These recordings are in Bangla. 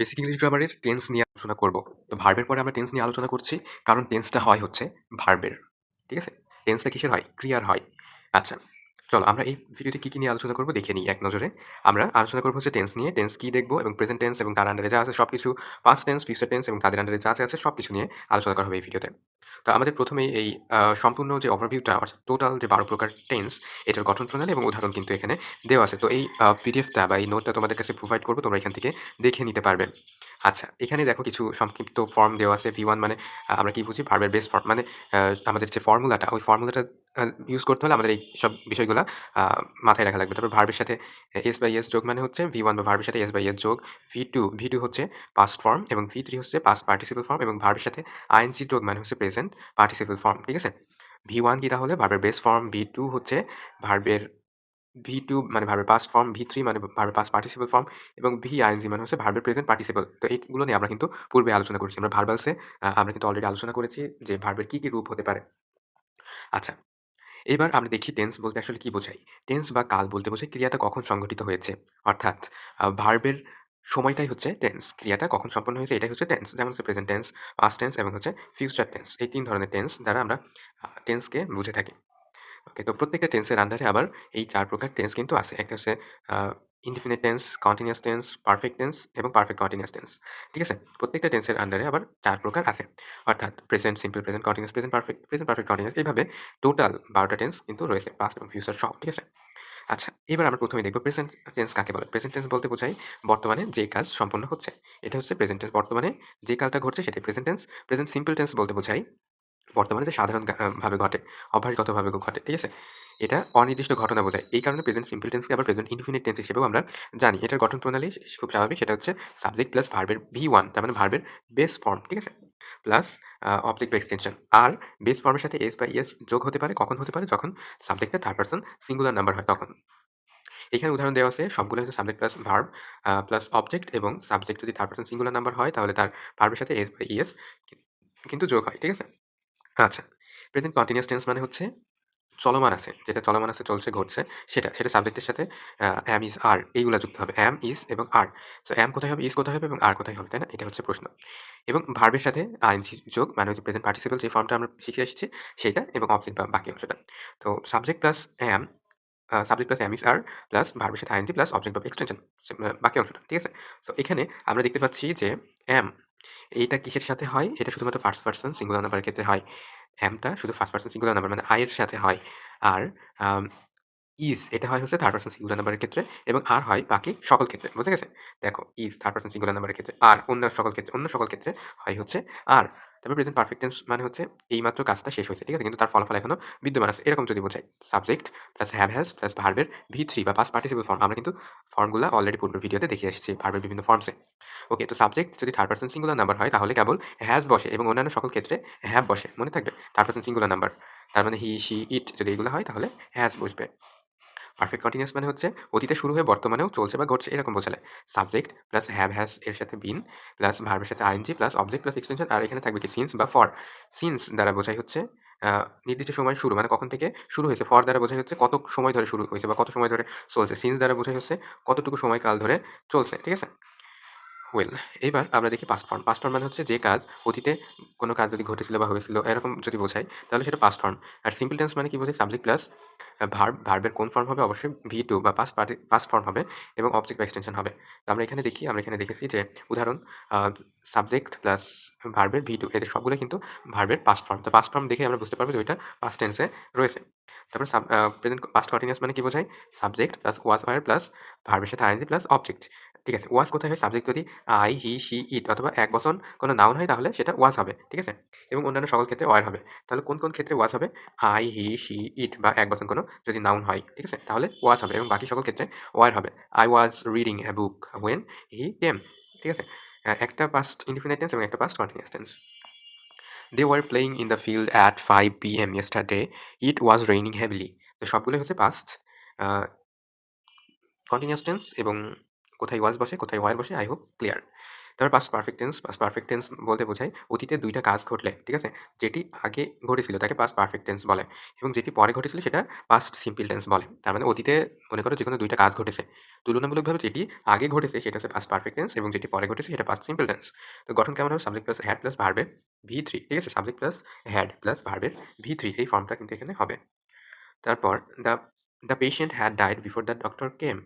বেসিক ইংলিশ গ্রামারের টেন্স নিয়ে আলোচনা করব। তো ভার্বের পরে আমরা টেন্স নিয়ে আলোচনা করছি, কারণ টেন্সটা হয় হচ্ছে ভার্বের। ঠিক আছে? টেন্সটা কিসের হয়? ক্রিয়ার হয়। আচ্ছা, চলো আমরা এই ভিডিওতে কি নিয়ে আলোচনা করব দেখে নিই এক নজরে। আমরা আলোচনা করব হচ্ছে টেন্স নিয়ে। টেন্স কি দেখব এবং প্রেজেন্ট টেন্স এবং তার আন্ডারে যা আছে সবকিছু, পাস্ট টেন্স, ফিউচার টেন্স এবং তাদের আন্ডারে যা আছে সবকিছু নিয়ে আলোচনা করা হবে এই ভিডিওতে। তো আমাদের প্রথমেই এই সম্পূর্ণ যে ওভারভিউটা, অর্থাৎ টোটাল যে 12 প্রকার টেন্স, এটার গঠন প্রণালী এবং উদাহরণ কিন্তু এখানে দেওয়া আছে। তো এই পিডিএফটা বা এই নোটটা তোমাদের কাছে প্রোভাইড করব, তোমরা এখান থেকে দেখে নিতে পারবে। আচ্ছা, এখানে দেখো কিছু সংক্ষিপ্ত ফর্ম দেওয়া আছে। V1 মানে আমরা কি বুঝি? ভার্বের বেস ফর্ম মানে আমাদের যে ফর্মুলাটা, ওই ফর্মুলাটা ইউজ করতে হলে আমাদের এই সব বিষয়গুলা আ মাথায় রাখা লাগবে। তারপর ভার্বের সাথে s/s যোগ মানে হচ্ছে V1 বা ভার্বের সাথে s/s যোগ। V2 হচ্ছে পাস্ট ফর্ম এবং V3 হচ্ছে পাস্ট পার্টিসিপল ফর্ম এবং ভার্বের সাথে ing যোগ মানে হচ্ছে প্রেজেন্ট পার্টিসিপল ফর্ম। ঠিক আছে? V1 কি তাহলে? ভার্বের বেস ফর্ম। V2 হচ্ছে ভার্বের V2 মানে ভার্বের পাস্ট ফর্ম, V3 মানে ভার্বের পাস্ট পার্টিসিপল ফর্ম এবং VING মানে হচ্ছে ভার্বের প্রেজেন্ট পার্টিসিপল। তো এইগুলো নিয়ে আমরা কিন্তু পূর্বে আলোচনা করেছি। আমরা ভার্বালসে আমরা কিন্তু অলরেডি আলোচনা করেছি যে ভার্বের কি রূপ হতে পারে। আচ্ছা, এবার আমরা দেখি টেন্স বলতে আসলে কি বোঝায়। টেন্স বা কাল বলতে বোঝায় ক্রিয়াটা কখন সংঘটিত হয়েছে। অর্থাৎ ভার্বের সময়টাই হচ্ছে টেন্স। ক্রিয়াটা কখন সম্পন্ন হয়েছে এটাই হচ্ছে টেন্স। যেমন হচ্ছে প্রেজেন্ট টেন্স, পাস্ট টেন্স এবং হচ্ছে ফিউচার টেন্স। এই ৩ ধরনের টেন্স দ্বারা আমরা টেন্সকে বুঝে থাকি। ওকে, তো প্রত্যেকটা টেন্সের আন্ডারে আবার এই ৪ প্রকার টেন্স কিন্তু আছে। একটা হচ্ছে uh indefinite tense, continuous tense, perfect tense এবং পারফেক্ট কন্টিনিউয়াস টেন্স। ঠিক আছে? প্রত্যেকটা টেন্সের আন্ডারে আবার ৪ প্রকার আছে। অর্থাৎ present simple, present continuous, present perfect continuous, এইভাবে টোটাল ১২ টা টেন্স কিন্তু রয়েছে, পাস্ট এবং ফিউচার সহ। ঠিক আছে? আচ্ছা, এবার আমরা ১ম এ দেখব প্রেজেন্ট টেন্স কাকে বলে? প্রেজেন্ট টেন্স বলতে বোঝায় বর্তমানে যে কাজ সম্পন্ন হচ্ছে। এটা হচ্ছে প্রেজেন্ট টেন্স। বর্তমানে যে কাজটা ঘটছে সেটাই present tense. Present simple tense বলতে বোঝায় বর্তমানে যে সাধারণ ভাবে ঘটে, অভ্যাসগতভাবে ঘটে। ঠিক আছে? এটা অনির্দিষ্ট ঘটনা বোঝায়। এই কারণে প্রেজেন্ট সিম্পল টেন্সকে আবার প্রেজেন্ট ইনডিফিনিট টেন্স হিসেবেও আমরা জানি। এটার গঠন প্রণালী খুব স্বাভাবিক। সেটা হচ্ছে সাবজেক্ট প্লাস ভার্বের V1, তার মানে ভার্বের বেস ফর্ম। ঠিক আছে? প্লাস অবজেক্ট বা এক্সটেনশন। আর বেস ফর্মের সাথে s বা es যোগ হতে পারে। কখন হতে পারে? যখন সাবজেক্টটা থার্ড পারসন সিঙ্গুলার নাম্বার হয় তখন। এখানে উদাহরণ দেওয়া আছে, সবগুলো হচ্ছে subject plus verb plus object, এবং সাবজেক্ট যদি থার্ড পারসন সিঙ্গুলার নাম্বার হয় তাহলে তার ভার্বের সাথে s বা es কিন্তু যোগ হয়। ঠিক আছে? আচ্ছা, প্রেজেন্ট কন্টিনিউয়াস টেন্স মানে হচ্ছে চলমান আছে, যেটা চলমান আছে, চলছে, ঘটছে, সেটা সাবজেক্টের সাথে am, is, are এইগুলা যুক্ত হবে। am, is এবং are। সো am কোথায় হবে, is কোথায় হবে এবং are কোথায় হবে, তাই না? এটা হচ্ছে প্রশ্ন। এবং ভার্বের সাথে ing যোগ মানে হচ্ছে প্রেজেন্ট পার্টিসিপল, যে ফর্মটা আমরা শিখে এসেছি সেইটা, এবং অবজেক্ট বা বাকি অংশটা। তো subject plus am, subject plus am, is, are plus ভার্বের সাথে ing প্লাস অবজেক্ট বা এক্সটেনশন, বাকি অংশটা। ঠিক আছে? সো এখানে আমরা দেখতে পাচ্ছি যে am এইটা কিসের সাথে হয়? এটা শুধুমাত্র ফার্স্ট পারসন সিঙ্গুলার নাম্বারের ক্ষেত্রে হয়। am টা শুধু ফার্স্ট পারসন সিঙ্গুলার নাম্বার মানে I এর সাথে হয়। আর আম is এটা হয় হচ্ছে থার্ড পারসন সিঙ্গুলার নাম্বারের ক্ষেত্রে, এবং আর হয় বাকি সকল ক্ষেত্রে। বুঝা গেছে? দেখো, is থার্ড পারসন সিঙ্গুলার নাম্বারের ক্ষেত্রে, আর অন্য সকল ক্ষেত্রে হয় হচ্ছে আর। তারপর প্রেজেন্ট পারফেক্ট টেন্স মানে হচ্ছে এইমাত্র কাজটা শেষ হয়েছে। ঠিক আছে? কিন্তু তার ফলাফল এখনো বিদ্যমান আছে। এরকম যদি বোঝায়। Subject plus have has plus ভার্বের V3 বা পাস্ট পার্টিসিপল ফর্ম। আমরা কিন্তু ফর্মগুলা অলরেডি পূর্বের ভিডিওতে দেখে এসেছি ভার্বের বিভিন্ন ফর্মসে। ওকে, তো সাবজেক্ট যদি থার্ড পারসন সিঙ্গুলার নাম্বার হয় তাহলে কেবল হ্যাজ বসে এবং অন্যান্য সকল ক্ষেত্রে হ্যাভ বসে। মনে থাকবে? Third person singular number. তার মানে হি, শি, ইট যদি এগুলো হয় তাহলে হ্যাজ বসবে। পারফেক্ট কন্টিনিউয়াস মানে হচ্ছে অতীতে শুরু হয়ে বর্তমানেও চলছে বা ঘটছে, এরকম বোঝালে। সাবজেক্ট প্লাস হ্যাভ হ্যাজ এর সাথে বিন প্লাস ভার্বের সাথে ING plus object plus extension, আর এখানে থাকবে কি সিন্স বা ফর। সিন্স দ্বারা বোঝাই হচ্ছে নির্দিষ্ট সময় শুরু, মানে কখন থেকে শুরু হয়েছে। ফর দ্বারা বোঝাই হচ্ছে কত সময় ধরে শুরু হয়েছে বা কত সময় ধরে চলছে। সিন্স দ্বারা বোঝাই হচ্ছে কতটুকু সময়কাল ধরে চলছে। ঠিক আছে? ওয়েল, এইবার আমরা দেখি পাস্ট ফর্ম। পাস্ট ফর্ম মানে হচ্ছে যে কাজ অতীতে কোনো কাজ যদি ঘটেছিল বা হয়েছিল এরকম যদি বোঝায় তাহলে সেটা পাস্ট ফর্ম। আর সিম্পল টেন্স মানে কি বোঝায়? সাবজেক্ট প্লাস ভার্বের কোন ফর্ম হবে? অবশ্যই V2 বা পাস্ট ফর্ম হবে এবং অবজেক্ট বা এক্সটেনশন হবে। তো আমরা এখানে দেখি, আমরা এখানে দেখেছি যে উদাহরণ সাবজেক্ট প্লাস ভার্বের V2, এদের সবগুলো কিন্তু ভার্বের পাস্ট ফর্ম। তো পাস্ট ফর্ম দেখে আমরা বুঝতে পারবো যে ওইটা পাস্ট টেন্সে রয়েছে। তারপর প্রেজেন্ট পাস্ট কন্টিনিউয়াস মানে কি বোঝায়? Subject plus was wire plus ভার্বের সাথে আইএনজি প্লাস অবজেক্ট। ঠিক আছে? ওয়াজ কোথায় হয়? সাবজেক্ট যদি আই, হি, শি, ইট অথবা একবচন কোনো নাউন হয় তাহলে সেটা ওয়াজ হবে। ঠিক আছে? এবং অন্যান্য সকল ক্ষেত্রে ওয়্যার হবে। তাহলে কোন ক্ষেত্রে ওয়াজ হবে? আই, হি, শি, ইট বা একবচন কোনো যদি নাউন হয়, ঠিক আছে? তাহলে ওয়াজ হবে, এবং বাকি সকল ক্ষেত্রে ওয়্যার হবে। I was reading a book when he came. ঠিক আছে? একটা পাস্ট ইনডিফিনিট টেন্স এবং একটা past continuous tense. They were playing in the field at 5 PM yesterday. It was raining heavily. তো সবগুলোই হচ্ছে পাস্ট কন্টিনিউয়াস টেন্স, এবং কোথায় ওয়াজ বসে কোথায় ওয়্যার বসে আই হোপ ক্লিয়ার। তারপর পাস্ট পারফেক্ট টেন্স বলতে বোঝায় অতীতে ২ টা কাজ ঘটলে, ঠিক আছে? যেটি আগে ঘটেছিল তাকে পাস্ট পারফেক্ট টেন্স বলে এবং যেটি পরে ঘটেছিল সেটা পাস্ট সিম্পল টেন্স বলে। তার মানে অতীতে মনে করো যেকোনো ২ টা কাজ ঘটেছে। তুলনামূলকভাবে যেটি আগে ঘটেছে সেটা হচ্ছে পাস্ট পারফেক্ট টেন্স এবং যেটি পরে ঘটেছে সেটা পাস্ট সিম্পল টেন্স। তো গঠন কেমন হবে? সাবজেক্ট প্লাস হ্যাড প্লাস ভার্বের V3, ঠিক আছে? সাবজেক্ট প্লাস হ্যাড প্লাস ভার্বের V3 এই ফর্মটা কিন্তু এখানে হবে। তারপর the the patient had died before the doctor came.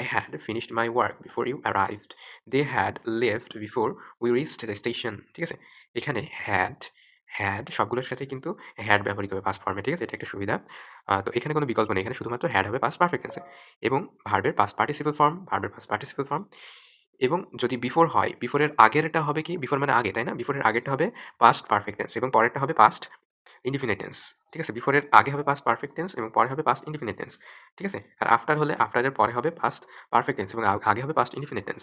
I had finished my work before you arrived. They had left before we reached the station. ঠিক আছে? এখানে had সবগুলোর সাথেই কিন্তু had ব্যবহৃত হবে পাস্ট ফর্মে, ঠিক আছে? এটা একটা সুবিধা। তো এখানে কোনো বিকল্প নেই। এখানে শুধুমাত্র had হবে পাস্ট পারফেক্ট টেন্সে এবং ভার্বের পাস্ট পার্টিসিপল ফর্ম এবং যদি বিফোর হয়, বিফোর এর আগেরটা হবে কি? বিফোর মানে আগে, তাই না? বিফোর এর আগেরটা হবে পাস্ট পারফেক্ট টেন্স এবং পরেরটা হবে পাস্ট ইনডিফিনিট টেন্স। ঠিক আছে? বিফোর এর আগে হবে পাস্ট পারফেক্ট টেন্স এবং পরে হবে পাস্ট ইনডিফিনিট টেন্স। ঠিক আছে? আর আফটার হলে আফটার এর পরে হবে পাস্ট পারফেক্ট টেন্স এবং আগে হবে পাস্ট ইনডিফিনিট টেন্স।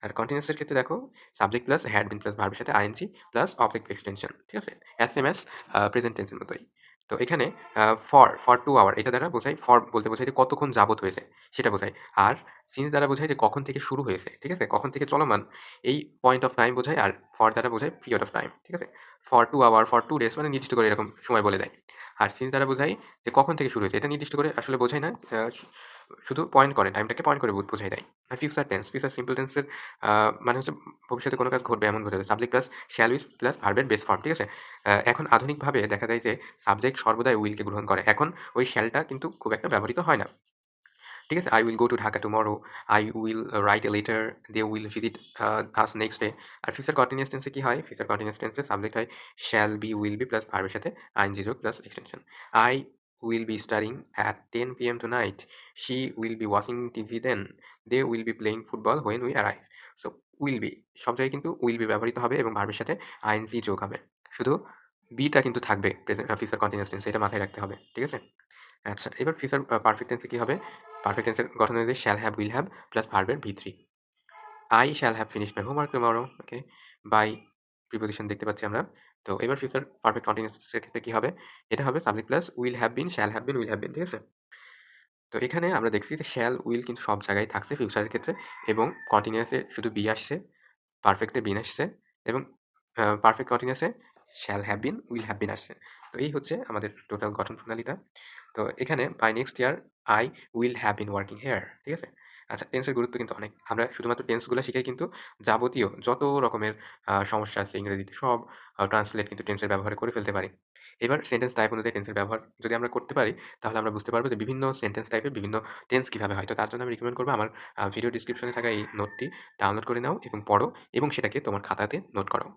আর কন্টিনিউয়াস এর ক্ষেত্রে দেখো subject plus had been plus ভার্বের সাথে আইএনজি প্লাস অবজেক্ট এক্সটেনশন। ঠিক আছে? এসএমএস প্রেজেন্ট টেন্সের মতোই। তো এখানে ফর 2 আওয়ার এটা দ্বারা বোঝায়, ফর বলতে বোঝায় যে কতক্ষণ যাবত হয়েছে সেটা বোঝায়। আর সিন্স দ্বারা বোঝায় যে কখন থেকে শুরু হয়েছে। ঠিক আছে? কখন থেকে চলমান এই পয়েন্ট অফ টাইম বোঝায় আর ফর দ্বারা বোঝায় পিরিয়ড অফ টাইম। ঠিক আছে? ফর 2 আওয়ার, ফর 2 ডেজ মানে নির্দিষ্ট করে এরকম সময় বলে দেয়। আর সিন্স দ্বারা বোঝায় যে কখন থেকে শুরু হয়েছে। এটা নির্দিষ্ট করে আসলে বোঝায় না। শুধু পয়েন্ট করে, টাইমটাকে পয়েন্ট করে বোঝায় দেয়। আর ফিউচার সিম্পল টেন্সের মানে হচ্ছে ভবিষ্যতে কোনো কাজ ঘটবে এমন বোঝায়। Subject plus shall will plus ভার্বের বেস ফর্ম। ঠিক আছে? এখন আধুনিকভাবে দেখা যায় যে সাবজেক্ট সর্বদাই উইলকে গ্রহণ করে। এখন ওই শ্যালটা কিন্তু খুব একটা ব্যবহৃত হয় না। ঠিক আছে? I will go to Dhaka tomorrow. I will write a letter. They will visit us next day. R future continuous টেন্সে কি হয়? ফিউচার কন্টিনিউয়াস টেন্সে সাবজেক্ট হয় shall be, will be plus ভার্বের সাথে আইএনজি যোগ plus extension. I will be studying at 10 PM tonight. She will be watching TV then. They will be playing football when we arrive. So will be সব জায়গায় কিন্তু will be ব্যবহৃত হবে এবং ভার্বের সাথে আইএনজি যোগ হবে। শুধু বিটা কিন্তু থাকবে ফিউচার কন্টিনিউয়াস টেন্সে, এটা মাথায় রাখতে হবে। ঠিক আছে? আচ্ছা, এবার ফিউচার পারফেক্ট টেন্সে কি হবে? পারফেক্ট টেন্সের গঠন অনুযায়ী shall have, will have plus ভার্বের V3. I shall have finished my homework tomorrow. Okay? By preposition দেখতে পাচ্ছি আমরা। তো এবার ফিউচার পারফেক্ট কন্টিনিউয়াস এর ক্ষেত্রে কি হবে? এটা হবে subject plus will have bin, shall have been, will have বিন। ঠিক আছে? তো এখানে আমরা দেখছি যে শ্যাল, উইল কিন্তু সব জায়গায় থাকছে ফিউচারের ক্ষেত্রে এবং কন্টিনিউয়াসে শুধু বি আসছে, পারফেক্টে বিন আসছে এবং পারফেক্ট কন্টিনিউয়াসে shall have been, will have been আসছে। তো এই হচ্ছে আমাদের টোটাল গঠন প্রণালীটা। তো এখানে by next year I will have been working here. ঠিক আছে? আচ্ছা, টেন্সের গুরুত্ব কিন্তু অনেক। আমরা শুধুমাত্র টেন্সগুলো শিখাই কিন্তু যাবতীয় যত রকমের সমস্যা আছে ইংরেজিতে সব ট্রান্সলেট কিন্তু টেন্সের ব্যবহারে করে ফেলতে পারি। এবার সেন্টেন্স টাইপ অনুযায়ী টেন্সের ব্যবহার যদি আমরা করতে পারি তাহলে আমরা বুঝতে পারবো যে বিভিন্ন সেন্টেন্স টাইপের বিভিন্ন টেন্স কিভাবে হয়। তো তার জন্য আমি রিকমেন্ড করব আমার ভিডিও ডেসক্রিপশনে থাকা এই নোটটি ডাউনলোড করে নাও এবং পড়ো এবং সেটাকে তোমার খাতাতে নোট করো।